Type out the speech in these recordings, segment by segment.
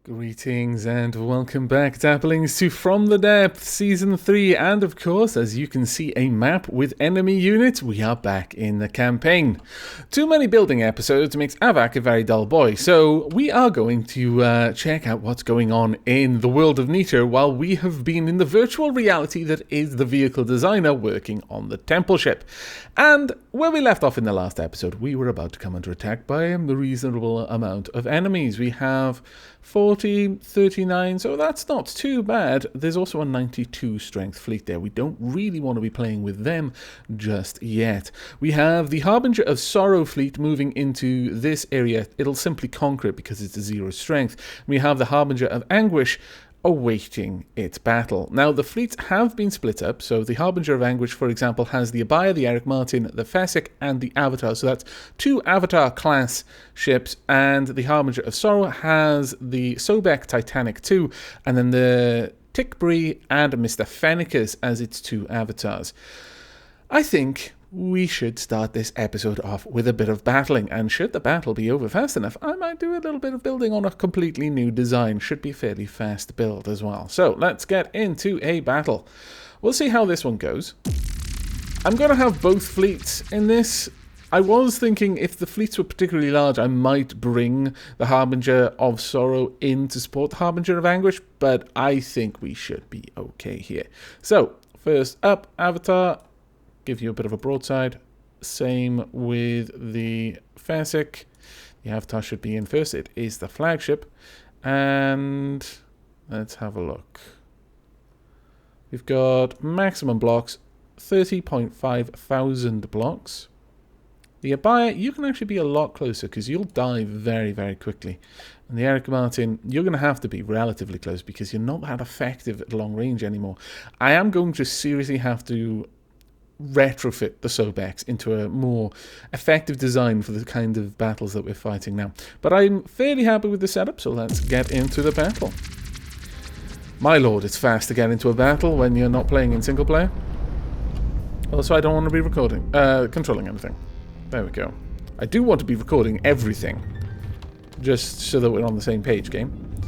Greetings and welcome back, Dapplings, to From the Depths Season 3, and of course, as you can see a map with enemy units, we are back in the campaign. Too many building episodes makes Aavatar a very dull boy, so we are going to check out what's going on in the world of nature while we have been in the virtual reality that is the vehicle designer working on the temple ship. And where we left off in the last episode, we were about to come under attack by a reasonable amount of enemies. We have 40, 39, so that's not too bad. There's also a 92 strength fleet there. We don't really want to be playing with them just yet. We have the Harbinger of Sorrow fleet moving into this area. It'll simply conquer it because it's a 0 strength. We have the Harbinger of Anguish awaiting its battle. Now, the fleets have been split up, so the Harbinger of Anguish, for example, has the Abaya, the H.A.R.M.S, the Fesic, and the Aavatar. So that's 2 Avatar-class ships, and the Harbinger of Sorrow has the Sobek Titanic 2, and then the Tikbree and Mr. Fennicus as its 2 avatars. I think we should start this episode off with a bit of battling, and should the battle be over fast enough, I might do a little bit of building on a completely new design. Should be fairly fast build as well. So let's get into a battle. We'll see how this one goes. I'm going to have both fleets in this. I was thinking if the fleets were particularly large, I might bring the Harbinger of Sorrow in to support the Harbinger of Anguish, but I think we should be okay here. So, first up, Aavatar. Give you a bit of a broadside. Same with the Fesic. The Aavatar should be in first. It is the flagship. And let's have a look. We've got maximum blocks, 30.5 thousand blocks. The Abaya, you can actually be a lot closer because you'll die very, very quickly. And the H.A.R.M.S, you're going to have to be relatively close because you're not that effective at long range anymore. I am going to seriously have to retrofit the Sobeks into a more effective design for the kind of battles that we're fighting now. But I'm fairly happy with the setup, so let's get into the battle. My lord, it's fast to get into a battle when you're not playing in single player. Also, I don't want to be controlling anything. There we go. I do want to be recording everything, just so that we're on the same page, game.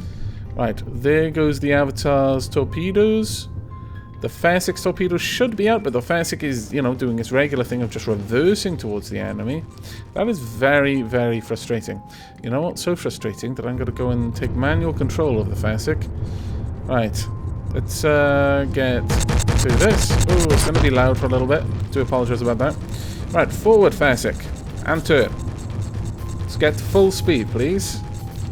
Right, there goes the Avatar's torpedoes. The Fesic's torpedoes should be out, but the Fesic is, doing its regular thing of just reversing towards the enemy. That is very, very frustrating. You know what? So frustrating that I'm going to go and take manual control of the Fesic. Right. Let's get to this. Oh, it's going to be loud for a little bit. Do apologize about that. Right, forward Fesic. And turn. Let's get to full speed, please.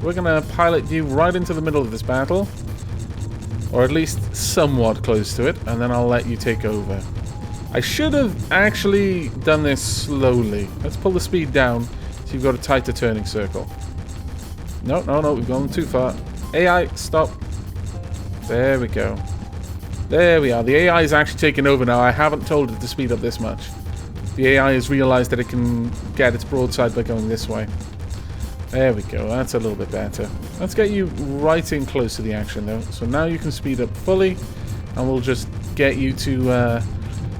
We're going to pilot you right into the middle of this battle. Or at least somewhat close to it, and then I'll let you take over. I should have actually done this slowly. Let's pull the speed down so you've got a tighter turning circle. No, we've gone too far. AI, stop. There we go. There we are. The AI is actually taking over now. I haven't told it to speed up this much. The AI has realized that it can get its broadside by going this way. There we go, that's a little bit better. Let's get you right in close to the action though. So now you can speed up fully, and we'll just get you to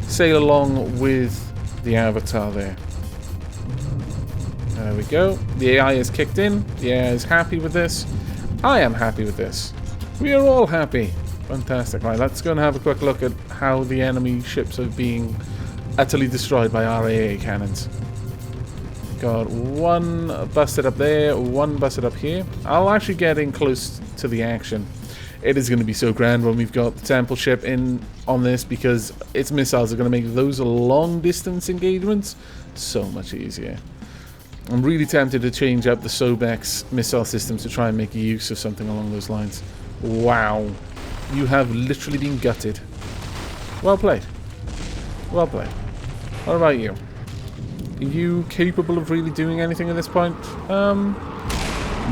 sail along with the Aavatar there. There we go. The AI is kicked in. The AI is happy with this. I am happy with this. We are all happy. Fantastic. Right, let's go and have a quick look at how the enemy ships are being utterly destroyed by our AA cannons. Got one busted up there, one busted up here. I'll actually get in close to the action. It is going to be so grand when we've got the temple ship in on this, because its missiles are going to make those long distance engagements so much easier. I'm really tempted to change up the Sobek's missile systems to try and make use of something along those lines. Wow. You have literally been gutted. Well played. Well played. What about you? Are you capable of really doing anything at this point? No.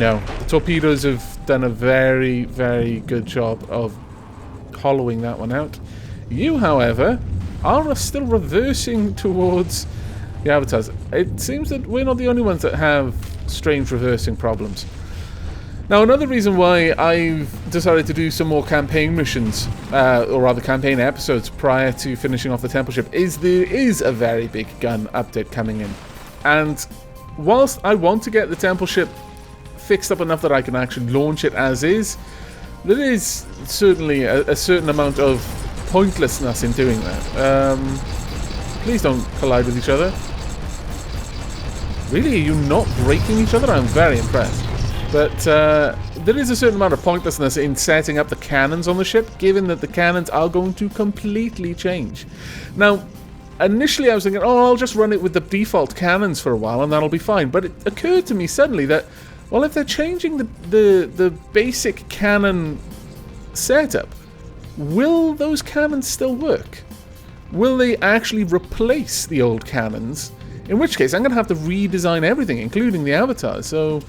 The torpedoes have done a very, very good job of hollowing that one out. You, however, are still reversing towards the Avatars. It seems that we're not the only ones that have strange reversing problems. Now, another reason why I've decided to do some more campaign missions, or rather campaign episodes prior to finishing off the temple ship, is there is a very big gun update coming in. And whilst I want to get the temple ship fixed up enough that I can actually launch it as is, there is certainly a certain amount of pointlessness in doing that. Please don't collide with each other. Really? Are you not breaking each other? I'm very impressed. But there is a certain amount of pointlessness in setting up the cannons on the ship, given that the cannons are going to completely change. Now, initially I was thinking, oh, I'll just run it with the default cannons for a while and that'll be fine. But it occurred to me suddenly that, well, if they're changing the basic cannon setup, will those cannons still work? Will they actually replace the old cannons? In which case, I'm going to have to redesign everything, including the Avatar. So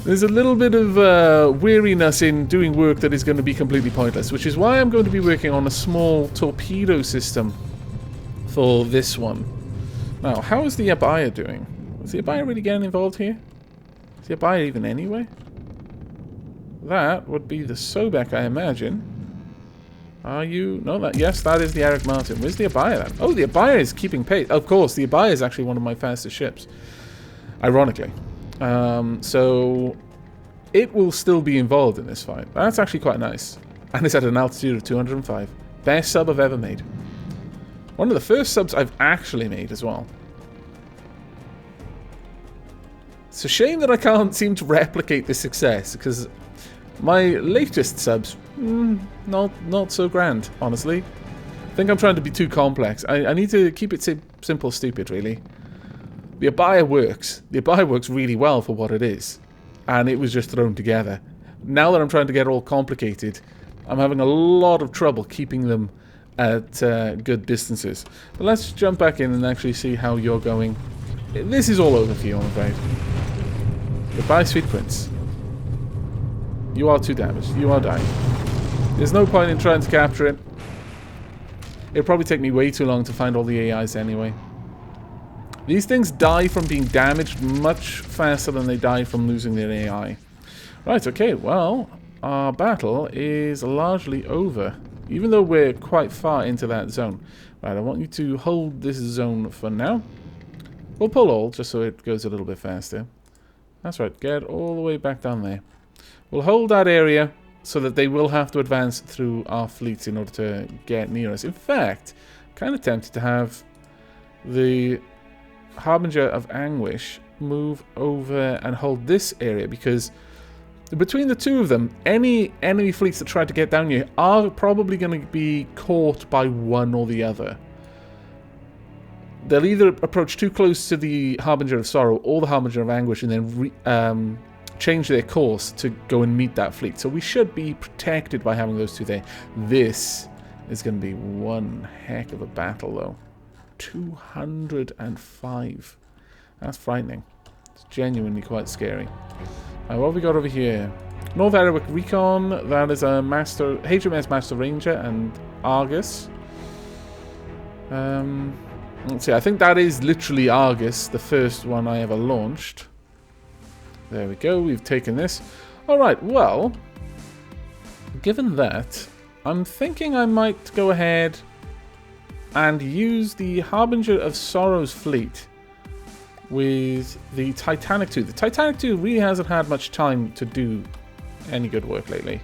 there's a little bit of weariness in doing work that is going to be completely pointless, which is why I'm going to be working on a small torpedo system for this one. Now, how is the Abaya doing? Is the Abaya really getting involved here? Is the Abaya even anyway? That would be the Sobek, I imagine. Are you? No, yes, that is the Eric Martin. Where's the Abaya then? Oh, the Abaya is keeping pace. Of course, the Abaya is actually one of my fastest ships. Ironically. So it will still be involved in this fight. That's actually quite nice. And it's at an altitude of 205. Best sub I've ever made. One of the first subs I've actually made as well. It's a shame that I can't seem to replicate this success, because my latest subs, not so grand, honestly. I think I'm trying to be too complex. I need to keep it simple, stupid, really. The Abaya works. The Abaya works really well for what it is. And it was just thrown together. Now that I'm trying to get all complicated, I'm having a lot of trouble keeping them at good distances. But let's jump back in and actually see how you're going. This is all over for you, I'm afraid. Goodbye, sweet prince. You are too damaged. You are dying. There's no point in trying to capture it. It'll probably take me way too long to find all the AIs anyway. These things die from being damaged much faster than they die from losing their AI. Right, okay, well, our battle is largely over. Even though we're quite far into that zone. Right, I want you to hold this zone for now. We'll pull all, just so it goes a little bit faster. That's right, get all the way back down there. We'll hold that area so that they will have to advance through our fleets in order to get near us. In fact, I'm kind of tempted to have the Harbinger of Anguish move over and hold this area, because between the two of them, any enemy fleets that try to get down here are probably going to be caught by one or the other. They'll either approach too close to the Harbinger of Sorrow or the Harbinger of Anguish and then change their course to go and meet that fleet. So we should be protected by having those two there. This is going to be one heck of a battle, though. 205. That's frightening. It's genuinely quite scary. What have we got over here? North Arabic Recon. That is a Master H.A.R.M.S. Master Ranger and Argus. Let's see. I think that is literally Argus, the first one I ever launched. There we go. We've taken this. All right. Well, given that, I'm thinking I might go ahead and use the Harbinger of Sorrow's fleet with the Titanic II. The Titanic II really hasn't had much time to do any good work lately.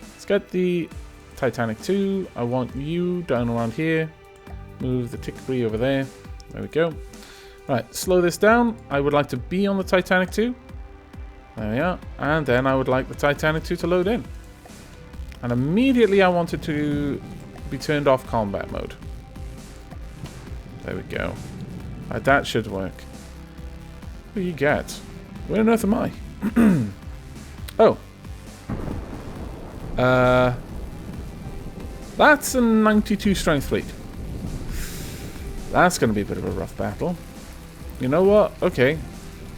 Let's get the Titanic II. I want you down around here. Move the Tickbury over there. There we go. Right, slow this down. I would like to be on the Titanic II. There we are. And then I would like the Titanic II to load in. And immediately I want it to be turned off combat mode. There we go. Right, that should work. What do you get? Where on earth am I? Oh. That's a 92 strength fleet. That's going to be a bit of a rough battle. You know what? Okay.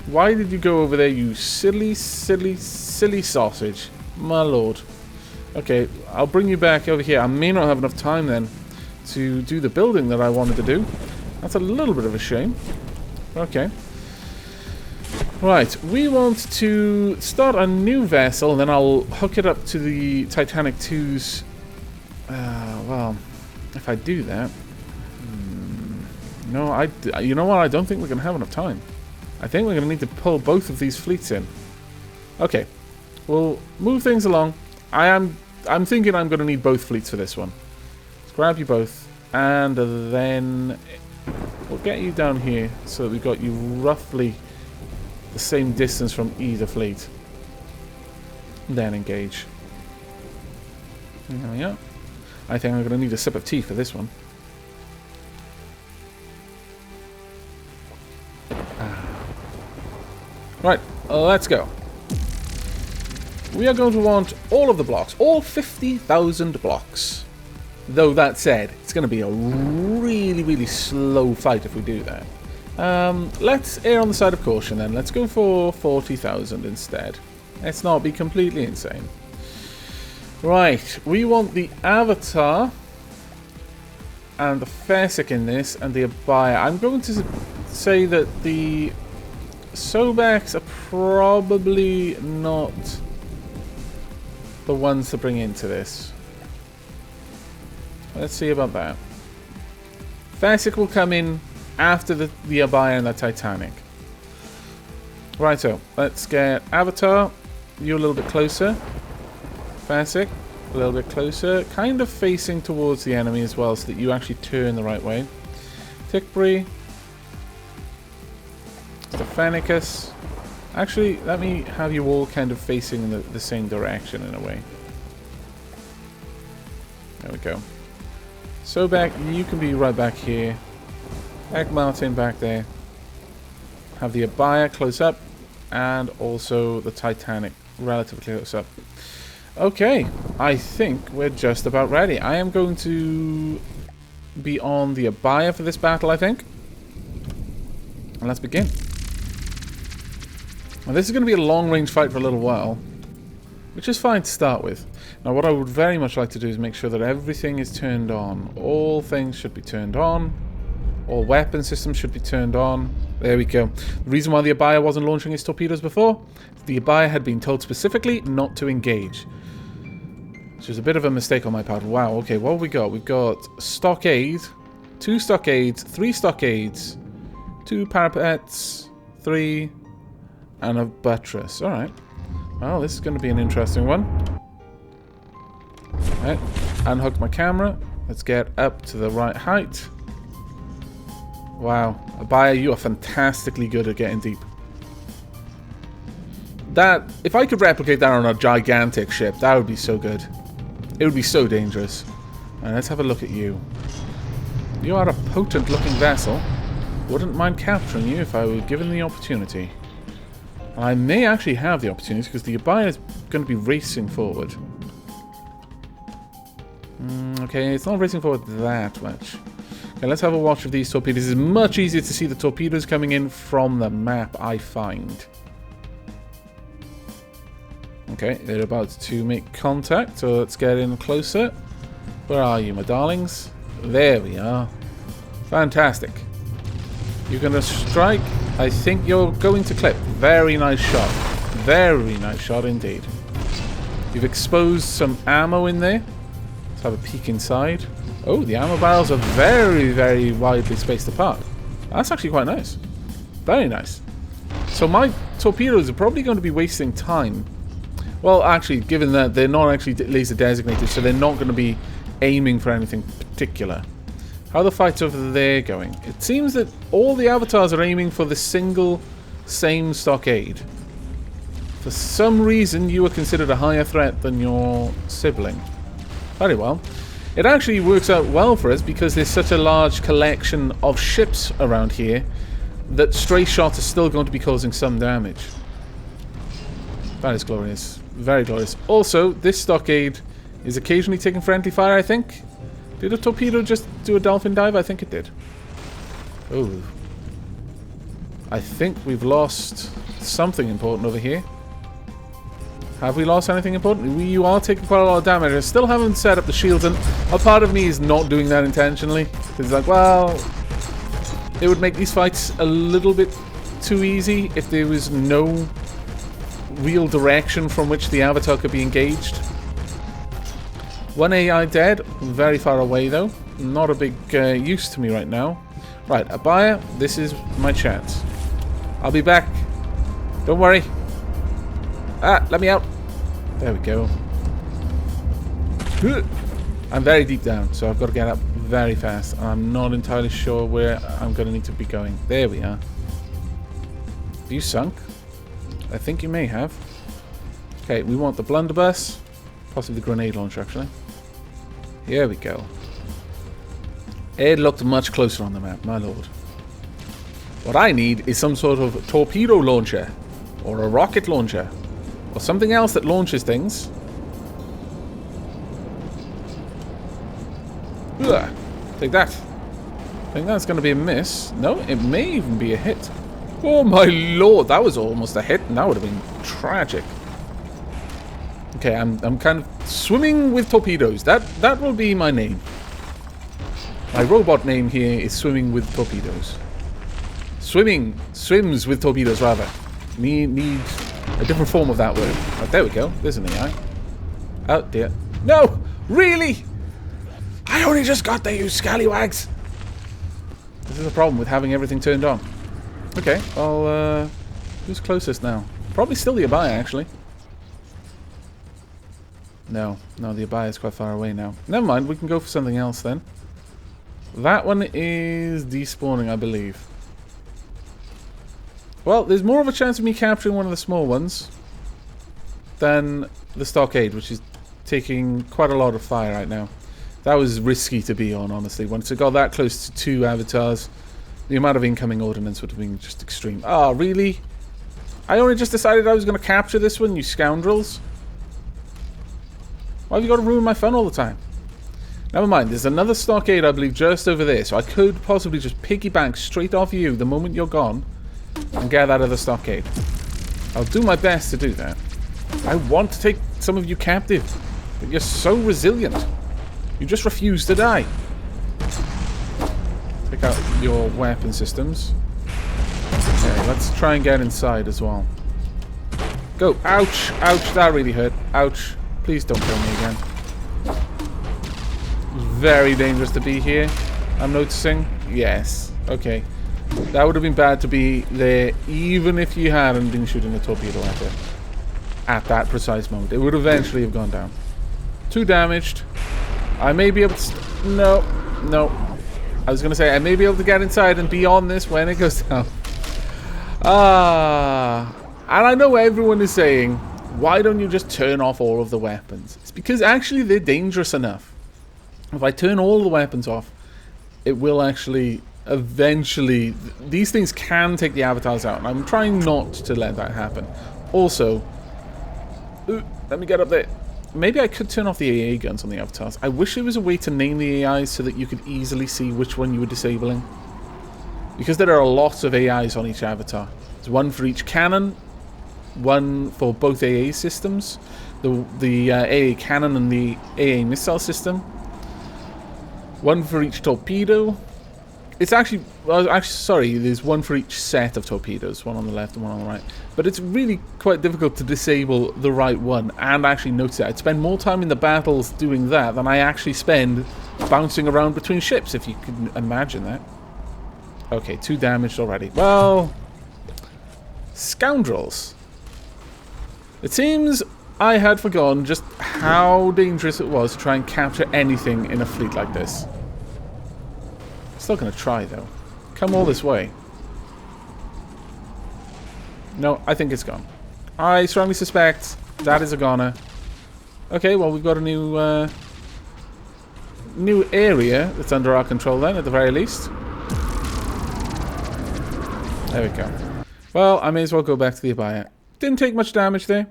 Why did you go over there, you silly, silly, silly sausage? My lord. Okay, I'll bring you back over here. I may not have enough time then to do the building that I wanted to do. That's a little bit of a shame. Okay. Right, we want to start a new vessel, and then I'll hook it up to the Titanic II's... well, if I do that... No, you know what? I don't think we're going to have enough time. I think we're going to need to pull both of these fleets in. Okay, we'll move things along. I'm thinking I'm going to need both fleets for this one. Let's grab you both, and then we'll get you down here so that we've got you roughly the same distance from either fleet. Then engage. There we are. I think I'm going to need a sip of tea for this one. Right, let's go. We are going to want all of the blocks, all 50,000 blocks. Though that said, it's going to be a really, really slow fight if we do that. Let's err on the side of caution then. Let's go for 40,000 instead. Let's not be completely insane. Right, we want the Aavatar and the Fesic in this and the Abaya. I'm going to say that the Sobeks are probably not the ones to bring into this. Let's see about that. Fesic will come in after the Abaya and the Titanic. Right, so let's get Aavatar. You a little bit closer. Fesic, a little bit closer. Kind of facing towards the enemy as well, so that you actually turn the right way. Tickbury. Stephanicus. Actually, let me have you all kind of facing the same direction in a way. There we go. Sobek, you can be right back here. Egg Martin back there. Have the Abaya close up. And also the Titanic relatively close up. Okay, I think we're just about ready. I am going to be on the Abaya for this battle, I think. And let's begin. Now, this is going to be a long-range fight for a little while, which is fine to start with. Now, what I would very much like to do is make sure that everything is turned on. All things should be turned on. All weapon systems should be turned on. There we go. The reason why the Abaya wasn't launching its torpedoes before, the Abaya had been told specifically not to engage. Which is a bit of a mistake on my part. Wow, okay, what have we got? We've got stockade, 2 stockades, 3 stockades, 2 parapets, 3, and a buttress. Alright. Well, this is going to be an interesting one. Alright, unhook my camera. Let's get up to the right height. Wow, Abaya, you are fantastically good at getting deep. That, if I could replicate that on a gigantic ship, that would be so good. It would be so dangerous. And let's have a look at you. You are a potent looking vessel. Wouldn't mind capturing you if I were given the opportunity. And I may actually have the opportunity because the Abaya is going to be racing forward. Okay, it's not racing forward that much. Okay, let's have a watch of these torpedoes. It's much easier to see the torpedoes coming in from the map, I find. Okay, they're about to make contact, so let's get in closer. Where are you, my darlings? There we are. Fantastic. You're going to strike. I think you're going to clip. Very nice shot. Very nice shot indeed. You've exposed some ammo in there. Let's have a peek inside. Oh, the ammo barrels are very, very widely spaced apart. That's actually quite nice. Very nice. So my torpedoes are probably going to be wasting time. Well, actually, given that they're not actually laser designated, so they're not going to be aiming for anything particular. How are the fights over there going? It seems that all the avatars are aiming for the single, same stockade. For some reason, you are considered a higher threat than your sibling. Very well. It actually works out well for us because there's such a large collection of ships around here that stray shots are still going to be causing some damage. That is glorious. Very glorious. Also, this stockade is occasionally taking friendly fire, I think. Did a torpedo just do a dolphin dive? I think it did. Oh. I think we've lost something important over here. Have we lost anything important? You are taking quite a lot of damage. I still haven't set up the shields, and a part of me is not doing that intentionally. It's like, well, it would make these fights a little bit too easy if there was no real direction from which the Avatar could be engaged. One AI dead, very far away though. Not a big use to me right now. Right, Abaya, this is my chance. I'll be back. Don't worry. Ah, let me out. There we go. I'm very deep down, so I've got to get up very fast. I'm not entirely sure where I'm going to need to be going. There we are. Have you sunk? I think you may have. Okay, we want the blunderbuss. Possibly the grenade launcher, actually. Here we go. It looked much closer on the map, my lord. What I need is some sort of torpedo launcher. Or a rocket launcher. Or something else that launches things. Ugh, take that. I think that's going to be a miss. No, it may even be a hit. Oh my lord, that was almost a hit. And that would have been tragic. Okay, I'm kind of swimming with torpedoes. That will be my name. My robot name here is swimming with torpedoes. Swims with torpedoes, rather. Need a different form of that word. Oh, there we go. There's an AI. Oh dear. No! Really? I only just got there, you scallywags! This is the problem with having everything turned on. Okay, well, who's closest now? Probably still the Abaya, actually. No, the Abaya is quite far away now. Never mind, we can go for something else then. That one is despawning, I believe. Well, there's more of a chance of me capturing one of the small ones than the stockade, which is taking quite a lot of fire right now. That was risky to be on, honestly. Once it got that close to 2 avatars, the amount of incoming ordnance would have been just extreme. Oh, really? I only just decided I was going to capture this one, you scoundrels. Why have you got to ruin my fun all the time? Never mind, there's another stockade, I believe, just over there. So I could possibly just piggyback straight off you the moment you're gone and get out of the stockade. I'll do my best to do that. I want to take some of you captive, but you're so resilient. You just refuse to die. Take out your weapon systems. Okay, let's try and get inside as well. Go. Ouch. Ouch. That really hurt. Ouch. Please don't kill me again. Very dangerous to be here, I'm noticing. Yes. Okay. That would have been bad to be there even if you hadn't been shooting a torpedo at it. At that precise moment. It would eventually have gone down. 2 damaged. I may be able to... No. I was going to say, I may be able to get inside and be on this when it goes down. And I know everyone is saying, why don't you just turn off all of the weapons? It's because actually they're dangerous enough. If I turn all the weapons off, it will actually... Eventually, these things can take the avatars out. And I'm trying not to let that happen. Also... let me get up there. Maybe I could turn off the AA guns on the avatars. I wish there was a way to name the AIs so that you could easily see which one you were disabling. Because there are a lot of AIs on each avatar. There's one for each cannon, one for both AA systems, the AA cannon and the AA missile system, one for each torpedo. It's actually, well, sorry, there's one for each set of torpedoes, one on the left and one on the right. But it's really quite difficult to disable the right one and actually notice it. I'd spend more time in the battles doing that than I actually spend bouncing around between ships, if you can imagine that. Okay, 2 damaged already. Well, scoundrels. It seems I had forgotten just how dangerous it was to try and capture anything in a fleet like this. Still gonna try though. Come all this way. No, I think it's gone. I strongly suspect that is a goner. Okay, well we've got a new area that's under our control then, at the very least. There we go. Well, I may as well go back to the Abaya. Didn't take much damage there.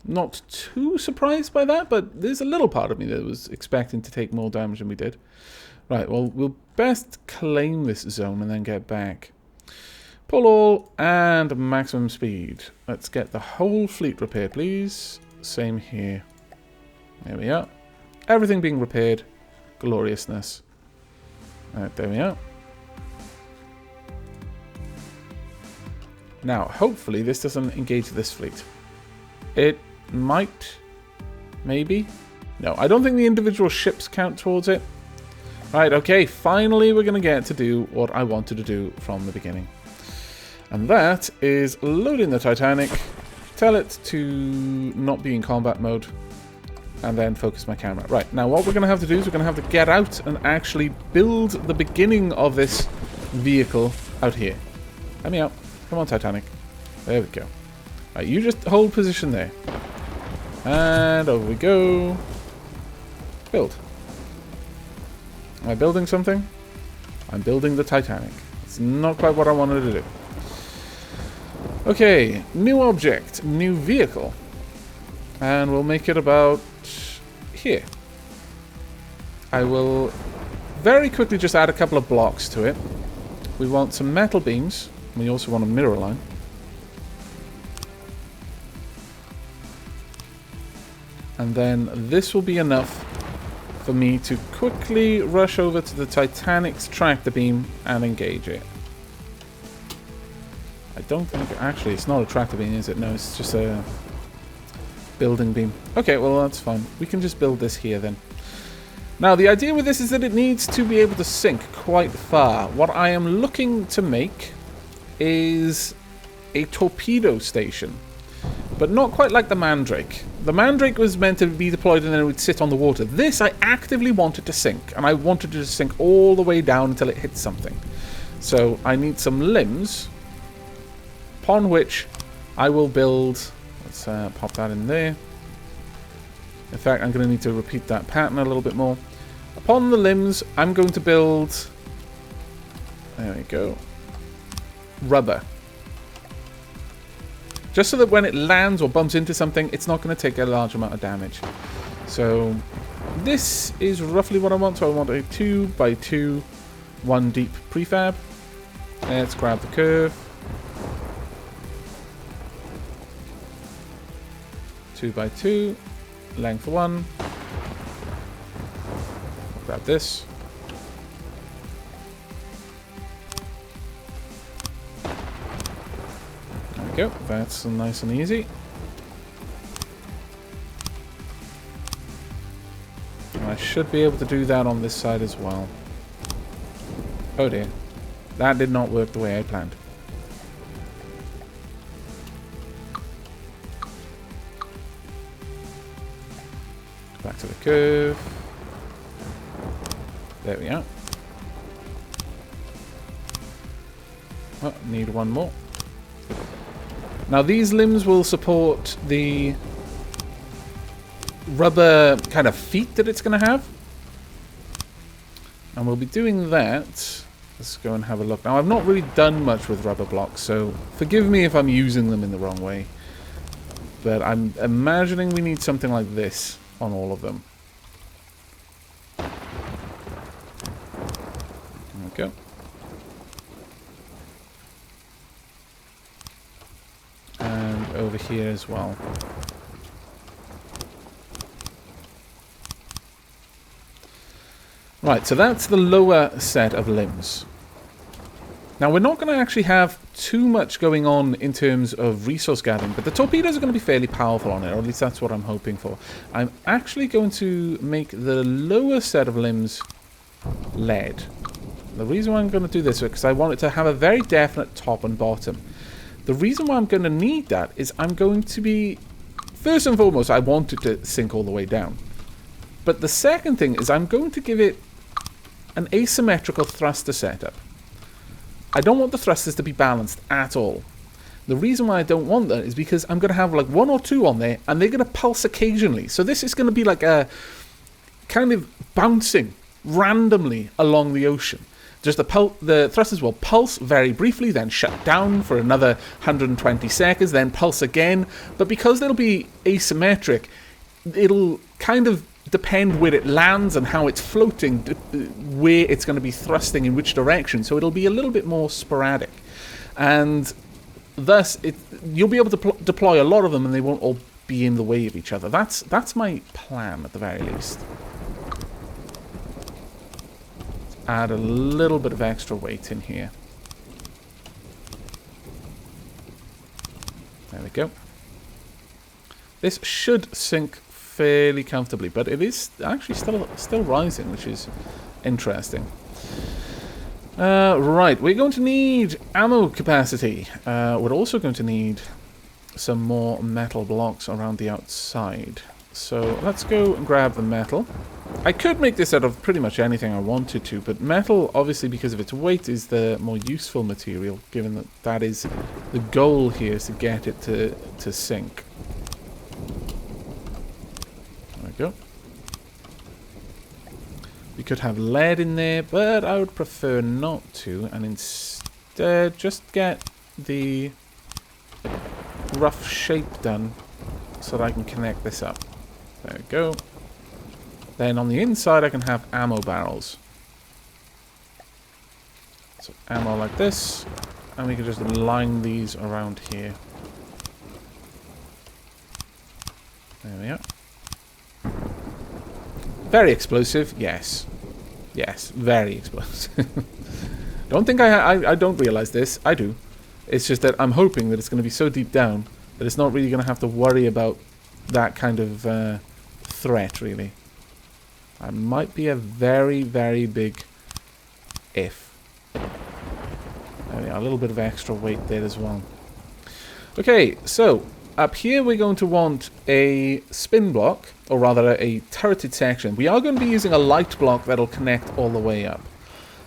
Not too surprised by that, but there's a little part of me that was expecting to take more damage than we did. Right, well, we'll best claim this zone and then get back. Pull all and maximum speed. Let's get the whole fleet repaired, please. Same here. There we are. Everything being repaired. Gloriousness. Right, there we are. Now, hopefully this doesn't engage this fleet. It might. Maybe. No, I don't think the individual ships count towards it. Right, okay, finally we're going to get to do what I wanted to do from the beginning. And that is loading the Titanic Tell it to not be in combat mode. And then focus my camera. Right, now what we're going to have to do is we're going to have to get out and actually build the beginning of this vehicle out here. Let me out. Come on, Titanic. There we go. Right, you just hold position there. And over we go. Build. Am I building something? I'm building the Titanic. It's not quite what I wanted to do. Okay, new object, new vehicle. And we'll make it about here. I will very quickly just add a couple of blocks to it. We want some metal beams. We also want a mirror line. And then this will be enough for me to quickly rush over to the Titanic's tractor beam and engage it. I don't think... Actually, it's not a tractor beam, is it? No, it's just a building beam. Okay, well, that's fine. We can just build this here, then. Now, the idea with this is that it needs to be able to sink quite far. What I am looking to make is a torpedo station. But not quite like the Mandrake. The Mandrake was meant to be deployed and then it would sit on the water. This, I actively wanted to sink. And I wanted it to sink all the way down until it hit something. So, I need some limbs, upon which I will build... Let's pop that in there. In fact, I'm going to need to repeat that pattern a little bit more. Upon the limbs, I'm going to build... There we go. Rubber. Just so that when it lands or bumps into something, it's not going to take a large amount of damage. So, this is roughly what I want. So I want a 2x2, 1 deep prefab. Let's grab the curve. 2x2, length 1. Grab this. There we go. That's nice and easy. And I should be able to do that on this side as well. Oh dear. That did not work the way I planned. Back to the curve. There we are. Oh, need one more. Now these limbs will support the rubber kind of feet that it's going to have. And we'll be doing that. Let's go and have a look. Now I've not really done much with rubber blocks, so forgive me if I'm using them in the wrong way. But I'm imagining we need something like this on all of them. There we go. And over here as well. Right, so that's the lower set of limbs. Now we're not going to actually have too much going on in terms of resource gathering, but the torpedoes are going to be fairly powerful on it, or at least that's what I'm hoping for. I'm actually going to make the lower set of limbs lead. The reason why I'm going to do this is because I want it to have a very definite top and bottom. The reason why I'm going to need that is I'm going to be... First and foremost, I want it to sink all the way down. But the second thing is I'm going to give it an asymmetrical thruster setup. I don't want the thrusters to be balanced at all. The reason why I don't want that is because I'm going to have like 1 or 2 on there and they're going to pulse occasionally. So this is going to be like a kind of bouncing randomly along the ocean. Just the thrusters will pulse very briefly, then shut down for another 120 seconds, then pulse again. But because they'll be asymmetric, it'll kind of depend where it lands and how it's floating, where it's going to be thrusting in which direction. So it'll be a little bit more sporadic. And thus, you'll be able to deploy a lot of them and they won't all be in the way of each other. That's my plan at the very least. Add a little bit of extra weight in here. There we go. This should sink fairly comfortably, but it is actually still rising, which is interesting. Right, we're going to need ammo capacity. We're also going to need some more metal blocks around the outside. So let's go and grab the metal. I could make this out of pretty much anything I wanted to, but metal, obviously because of its weight, is the more useful material, given that that is the goal here, is to get it to sink. There we go. We could have lead in there, but I would prefer not to, and instead just get the rough shape done so that I can connect this up. There we go. Then on the inside I can have ammo barrels. So ammo like this, and we can just line these around here. There we are. Very explosive, yes. Yes, very explosive. Don't think I don't realize this. I do. It's just that I'm hoping that it's going to be so deep down that it's not really going to have to worry about that kind of threat, really. That might be a very, very big if. There we are, a little bit of extra weight there as well. Okay, so up here we're going to want a spin block, or rather a turreted section. We are going to be using a light block that'll connect all the way up.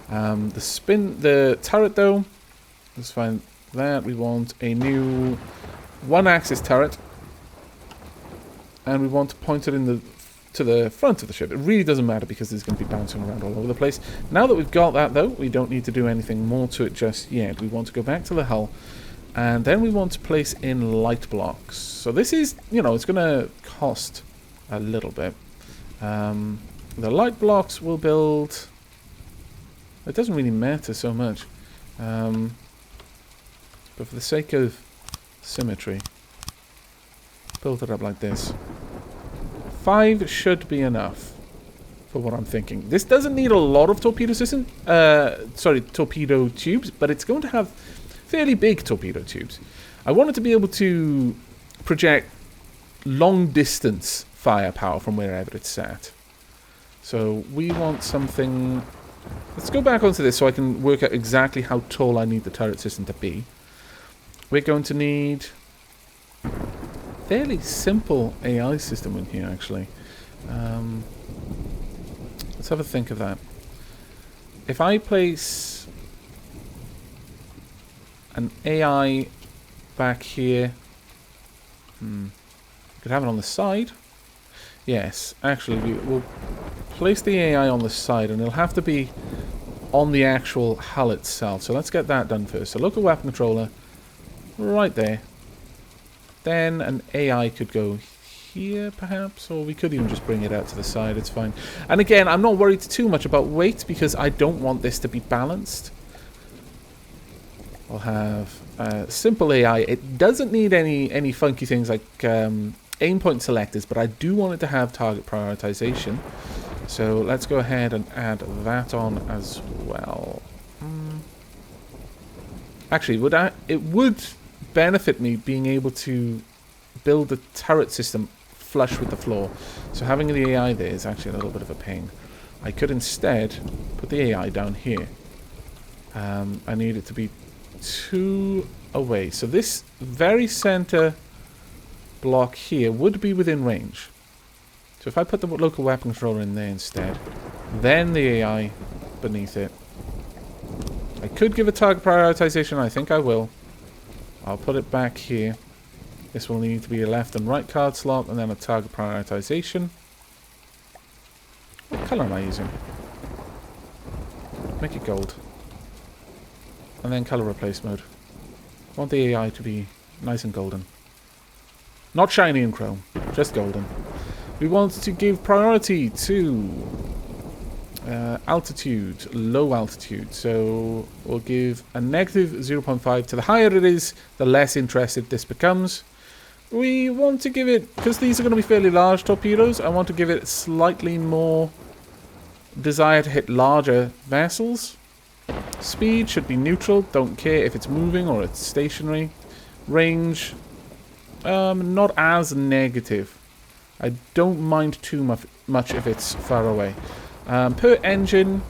The turret though, let's find that. We want a new one-axis turret, and we want to point it to the front of the ship. It really doesn't matter because it's going to be bouncing around all over the place. Now that we've got that though, we don't need to do anything more to it just yet. We want to go back to the hull, and then we want to place in light blocks. So this is, you know, it's going to cost a little bit. The light blocks will build... It doesn't really matter so much. But for the sake of symmetry, build it up like this. 5 should be enough for what I'm thinking. This doesn't need a lot of torpedo torpedo tubes, but it's going to have fairly big torpedo tubes. I want it to be able to project long distance firepower from wherever it's sat. So we want something... Let's go back onto this so I can work out exactly how tall I need the turret system to be. We're going to need fairly simple AI system in here, actually. Let's have a think of that. If I place an AI back here, I could have it on the side. Yes, actually, we'll place the AI on the side, and it'll have to be on the actual hull itself. So let's get that done first. So local weapon controller, right there. Then an AI could go here, perhaps, or we could even just bring it out to the side. It's fine. And again, I'm not worried too much about weight because I don't want this to be balanced. I'll have simple AI. It doesn't need any funky things like aim point selectors, but I do want it to have target prioritization. So let's go ahead and add that on as well. Actually, it would benefit me being able to build the turret system flush with the floor. So having the AI there is actually a little bit of a pain. I could instead put the AI down here. I need it to be 2 away. So this very center block here would be within range. So if I put the local weapon controller in there instead, then the AI beneath it. I could give a target prioritization. I think I will. I'll put it back here. This will need to be a left and right card slot, and then a target prioritization. What color am I using? Make it gold. And then color replace mode. I want the AI to be nice and golden. Not shiny and chrome, just golden. We want to give priority to altitude, low altitude. So we'll give a negative 0.5. To the higher it is, the less interested this becomes. We want to give it, because these are going to be fairly large torpedoes, I want to give it slightly more desire to hit larger vessels. Speed should be neutral, don't care if it's moving or it's stationary. Range, not as negative. I don't mind too much if it's far away. Per engine,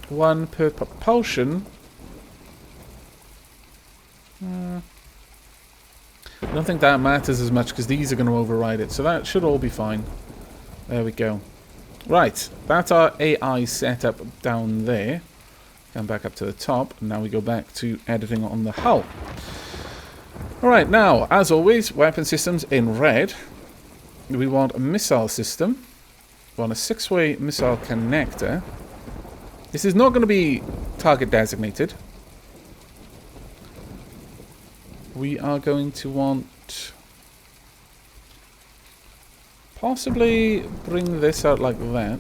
1 per propulsion. I don't think that matters as much because these are going to override it. So that should all be fine. There we go. Right, that's our AI setup down there. Come back up to the top. And now we go back to editing on the hull. Alright, now, as always, weapon systems in red. We want a missile system. We want a 6-way missile connector. This is not going to be target designated. We are going to want... possibly bring this out like that.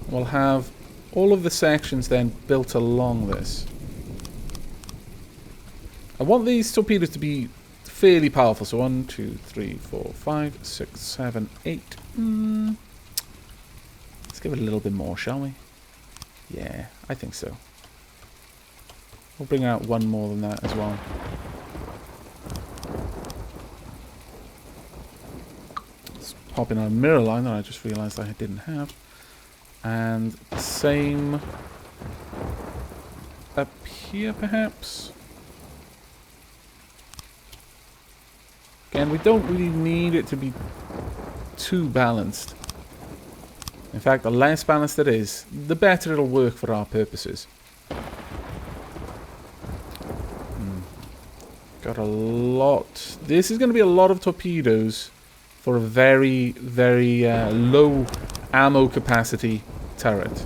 We'll have all of the sections then built along this. I want these torpedoes to be fairly powerful. So 1, 2, 3, 4, 5, 6, 7, 8. Let's give it a little bit more, shall we? Yeah, I think so. We'll bring out one more than that as well. Let's pop in our mirror line that I just realised I didn't have. And same up here, perhaps. Again, we don't really need it to be too balanced. In fact, the less balanced it is, the better it'll work for our purposes. Got a lot. This is going to be a lot of torpedoes for a very, very low ammo capacity turret.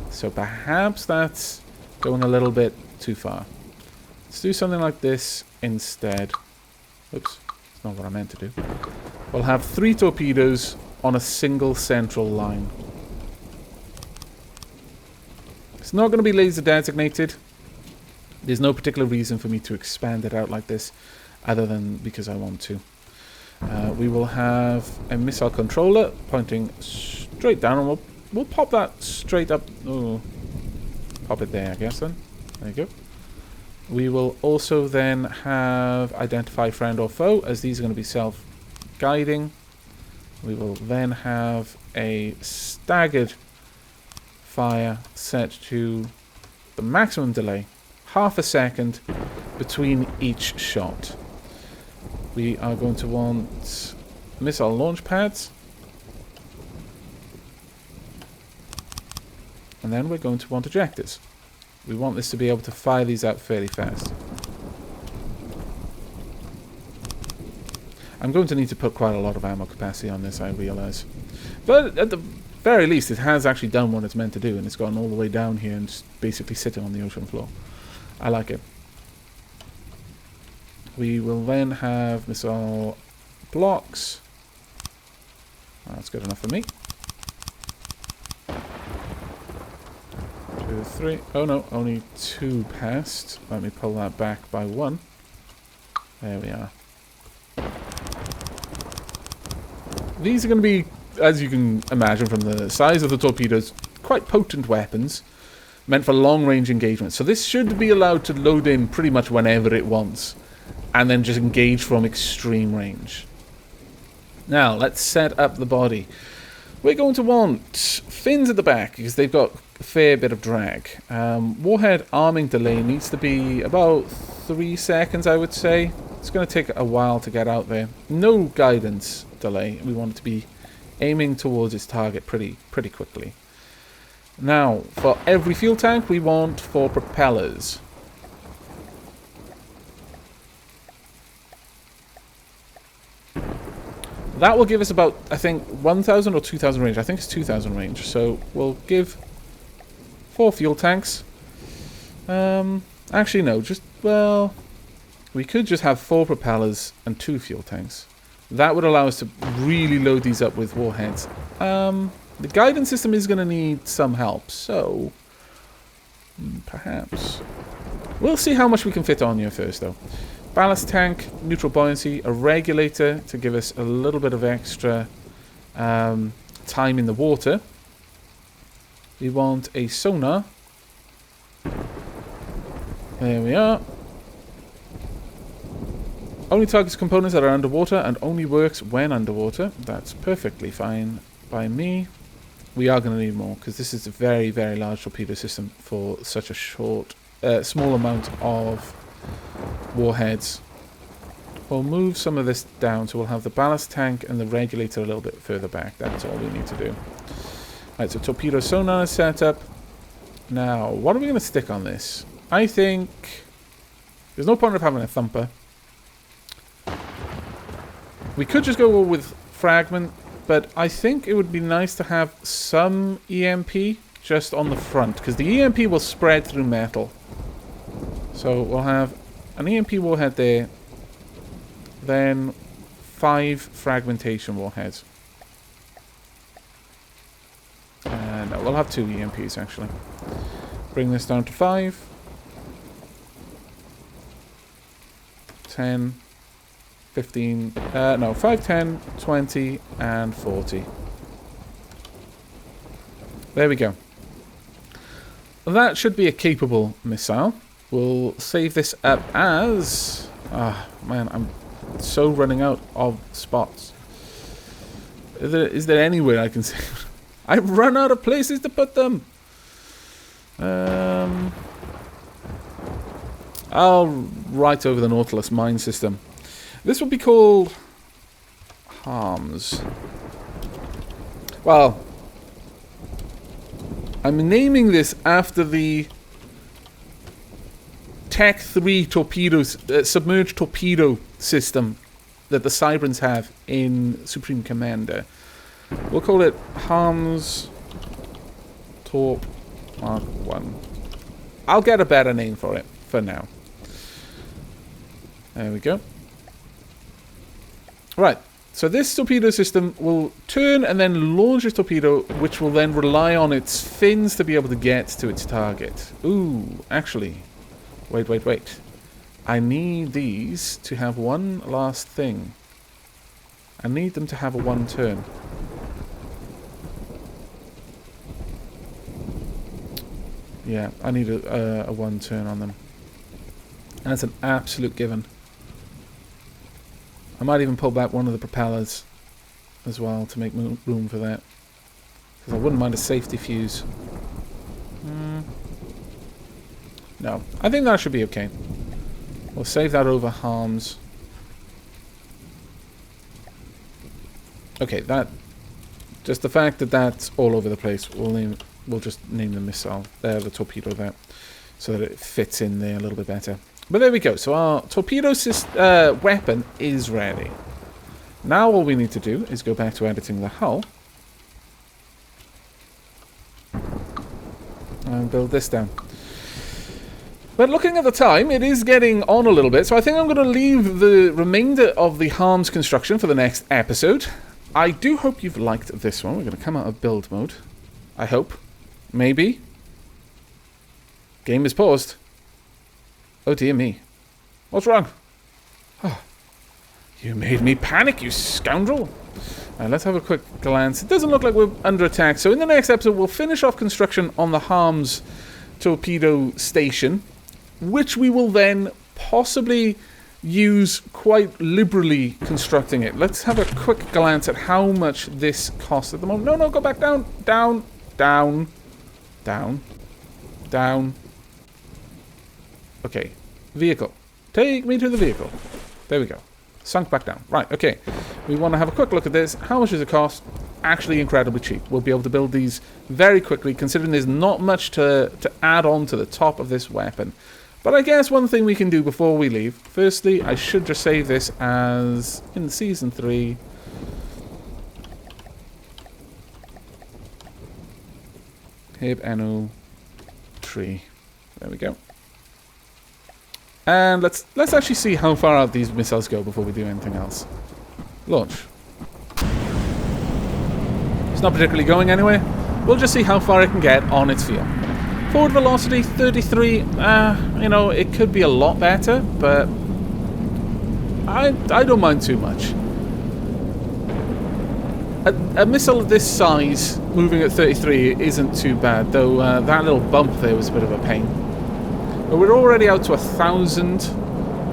So perhaps that's going a little bit too far. Let's do something like this instead. Oops. Not what I meant to do. We'll have 3 torpedoes on a single central line. It's not going to be laser designated. There's no particular reason for me to expand it out like this, other than because I want to. We will have a missile controller pointing straight down, and we'll pop that straight up. Oh, pop it there, I guess. Then there you go. We will also then have identify friend or foe, as these are going to be self-guiding. We will then have a staggered fire set to the maximum delay, half a second between each shot. We are going to want missile launch pads. And then we're going to want ejectors. We want this to be able to fire these out fairly fast. I'm going to need to put quite a lot of ammo capacity on this, I realise. But at the very least, it has actually done what it's meant to do, and it's gone all the way down here and just basically sitting on the ocean floor. I like it. We will then have missile blocks. That's good enough for me. 2, 3. Oh no, only 2 passed. Let me pull that back by 1. There we are. These are going to be, as you can imagine from the size of the torpedoes, quite potent weapons, meant for long-range engagement. So this should be allowed to load in pretty much whenever it wants, and then just engage from extreme range. Now, let's set up the body. We're going to want fins at the back, because they've got a fair bit of drag. Warhead arming delay needs to be about 3 seconds, I would say. It's going to take a while to get out there. No guidance delay. We want it to be aiming towards its target pretty quickly. Now, for every fuel tank, we want 4 propellers. That will give us about, I think, 1,000 or 2,000 range. I think it's 2,000 range. So we'll give 4 fuel tanks. Actually, no. Well, we could just have 4 propellers and 2 fuel tanks. That would allow us to really load these up with warheads. The guidance system is going to need some help, so perhaps. We'll see how much we can fit on here first, though. Ballast tank, neutral buoyancy, a regulator to give us a little bit of extra time in the water. We want a sonar. There we are. Only targets components that are underwater and only works when underwater. That's perfectly fine by me. We are going to need more because this is a very, very large torpedo system for such a small amount of warheads. we'll move some of this down, so we'll have the ballast tank and the regulator a little bit further back. That's all we need to do. Right, so torpedo sonar is set up. Now, what are we going to stick on this? I think there's no point of having a thumper. We could just go with fragment, but I think it would be nice to have some EMP just on the front, because the EMP will spread through metal. So we'll have an EMP warhead there, then 5 fragmentation warheads. And we'll have 2 EMPs actually. Bring this down to 5. 10, 15, no, 5, 10, 20, and 40. There we go. That should be a capable missile. We'll save this up as... Ah, man, I'm so running out of spots. Is there anywhere I can save? I've run out of places to put them. I'll write over the Nautilus mine system. This will be called H.A.R.M.S. Well, I'm naming this after the Tech 3 torpedoes, submerged torpedo system that the Cybran's have in Supreme Commander. We'll call it H.A.R.M.S. Torp Mark 1. I'll get a better name for it for now. There we go. Right, so this torpedo system will turn and then launch a torpedo, which will then rely on its fins to be able to get to its target. Ooh, actually, wait. I need these to have one last thing. I need them to have a 1 turn. Yeah, I need a 1 turn on them. And that's an absolute given. I might even pull back one of the propellers as well to make room for that. Because I wouldn't mind a safety fuse. No, I think that should be okay. We'll save that over H.A.R.M.S. Okay, that... Just the fact that that's all over the place, we'll just name the missile there, the torpedo there, so that it fits in there a little bit better. But there we go. So our torpedo weapon is ready. Now all we need to do is go back to editing the hull and build this down. But looking at the time, it is getting on a little bit, so I think I'm going to leave the remainder of the H.A.R.M.S construction for the next episode. I do hope you've liked this one. We're going to come out of build mode. I hope. Maybe. Game is paused. Oh dear me. What's wrong? Oh, you made me panic, you scoundrel. Let's have a quick glance. It doesn't look like we're under attack. So in the next episode, we'll finish off construction on the H.A.R.M.S torpedo station, which we will then possibly use quite liberally constructing it. Let's have a quick glance at how much this costs at the moment. No, go back down. Down. Okay. Vehicle. Take me to the vehicle. There we go. Sunk back down. Right, okay. We want to have a quick look at this. How much does it cost? Actually incredibly cheap. We'll be able to build these very quickly, considering there's not much to add on to the top of this weapon. But I guess one thing we can do before we leave. Firstly, I should just save this as in Season 3. H.A.R.M.S 3. There we go. And let's actually see how far out these missiles go before we do anything else. Launch. It's not particularly going anywhere. We'll just see how far it can get on its fuel. Forward velocity 33. You know, it could be a lot better, but I don't mind too much. A missile of this size moving at 33 isn't too bad, though that little bump there was a bit of a pain. But we're already out to 1,000,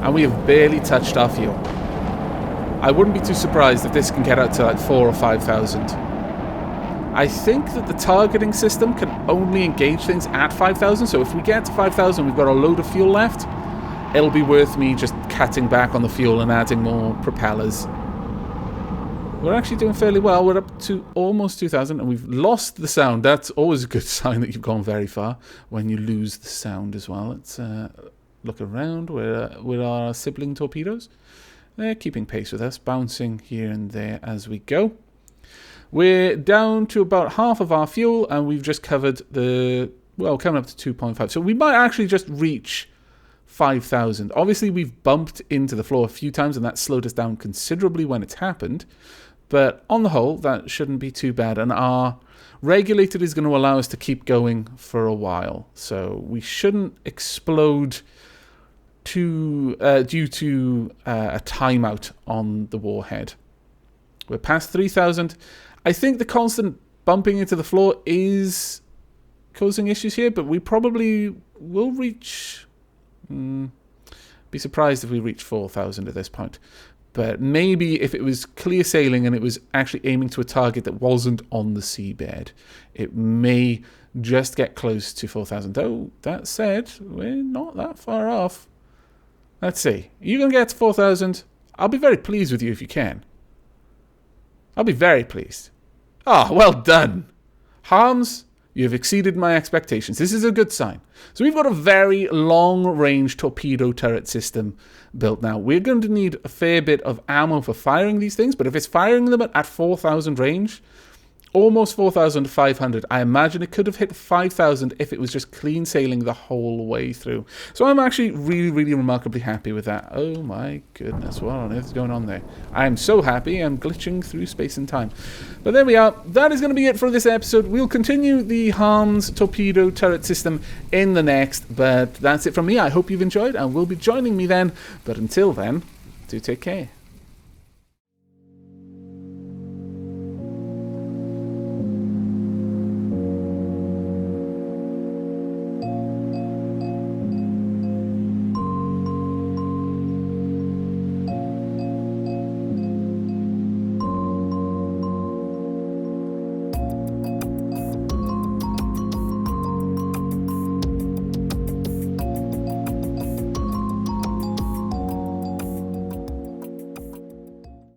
and we have barely touched our fuel. I wouldn't be too surprised if this can get out to like 4,000 or 5,000. I think that the targeting system can only engage things at 5,000, so if we get to 5,000, we've got a load of fuel left. it'll be worth me just cutting back on the fuel and adding more propellers. We're actually doing fairly well. We're up to almost 2,000 and we've lost the sound. That's always a good sign that you've gone very far when you lose the sound as well. Let's look around. Where are our sibling torpedoes? They're keeping pace with us, bouncing here and there as we go. We're down to about half of our fuel and we've just covered the, well, coming up to 2.5. So we might actually just reach 5,000. Obviously, we've bumped into the floor a few times and that slowed us down considerably when it's happened. But on the whole, that shouldn't be too bad. And our regulator is going to allow us to keep going for a while. So we shouldn't explode due to a timeout on the warhead. We're past 3,000. I think the constant bumping into the floor is causing issues here, but we probably will reach... be surprised if we reach 4,000 at this point. But maybe if it was clear sailing and it was actually aiming to a target that wasn't on the seabed, it may just get close to 4,000. Though, that said, we're not that far off. Let's see. You're going to get to 4,000. I'll be very pleased with you if you can. I'll be very pleased. Ah, well done. H.A.R.M.S, you have exceeded my expectations. This is a good sign. So we've got a very long-range torpedo turret system built now. We're going to need a fair bit of ammo for firing these things, but if it's firing them at 4,000 range, almost 4,500, I imagine it could have hit 5,000 if it was just clean sailing the whole way through. So I'm actually really, really remarkably happy with that. Oh my goodness, what on earth is going on there? I am so happy I'm glitching through space and time. But there we are. That is going to be it for this episode. We'll continue the H.A.R.M.S torpedo turret system in the next, but that's it from me. I hope you've enjoyed and will be joining me then. But until then, do take care.